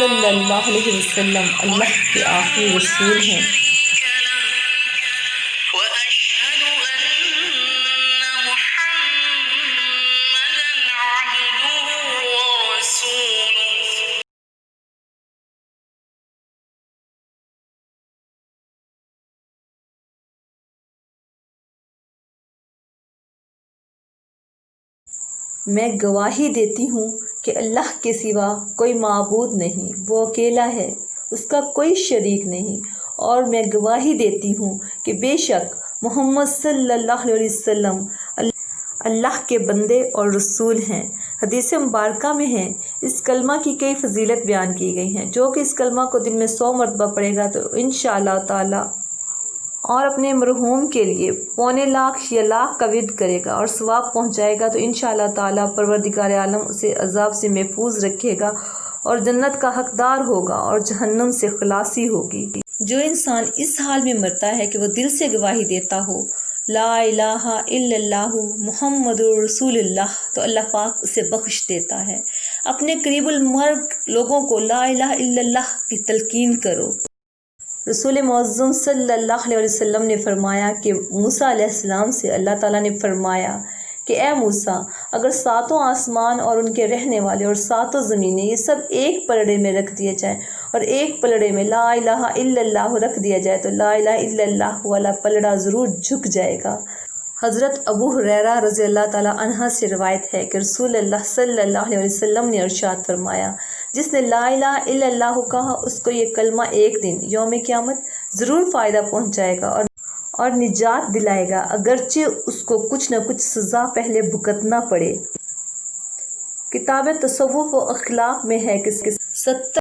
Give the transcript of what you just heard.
صلی اللہ علیہ وسلم اللہ کے آخری رسول ہیں۔ میں گواہی دیتی ہوں کہ اللہ کے سوا کوئی معبود نہیں، وہ اکیلا ہے، اس کا کوئی شریک نہیں، اور میں گواہی دیتی ہوں کہ بے شک محمد صلی اللہ علیہ وسلم اللہ کے بندے اور رسول ہیں۔ حدیث مبارکہ میں ہے، اس کلمہ کی کئی فضیلت بیان کی گئی ہیں۔ جو کہ اس کلمہ کو دن میں 100 مرتبہ پڑھے گا تو انشاءاللہ تعالی اور اپنے مرحوم کے لیے 1.25 لاکھ یا لاکھ کا ورد کرے گا اور ثواب پہنچائے گا تو انشاءاللہ تعالی پروردگار عالم اسے عذاب سے محفوظ رکھے گا اور جنت کا حقدار ہوگا اور جہنم سے خلاصی ہوگی۔ جو انسان اس حال میں مرتا ہے کہ وہ دل سے گواہی دیتا ہو لا الہ الا اللہ محمد رسول اللہ، تو اللہ پاک اسے بخش دیتا ہے۔ اپنے قریب المرگ لوگوں کو لا الہ الا اللہ کی تلقین کرو۔ رسول معظم صلی اللہ علیہ وسلم نے فرمایا کہ موسیٰ علیہ السلام سے اللہ تعالیٰ نے فرمایا کہ اے موسیٰ، اگر 7 آسمان اور ان کے رہنے والے اور 7 زمینیں یہ سب ایک پلڑے میں رکھ دیے جائیں اور ایک پلڑے میں لا الہ الا اللہ رکھ دیا جائے تو لا الہ الا اللہ والا پلڑا ضرور جھک جائے گا۔ حضرت ابو ہریرہ رضی اللہ تعالیٰ عنہ سے روایت ہے کہ رسول اللہ صلی اللہ علیہ وسلم نے ارشاد فرمایا، جس نے لا الہ الا اللہ کہا اس کو یہ کلمہ ایک دن یوم قیامت ضرور فائدہ پہنچائے گا اور نجات دلائے گا، اگرچہ اس کو کچھ نہ کچھ سزا پہلے بھگتنا پڑے۔ کتاب تصوف و اخلاق میں ہے کہ 70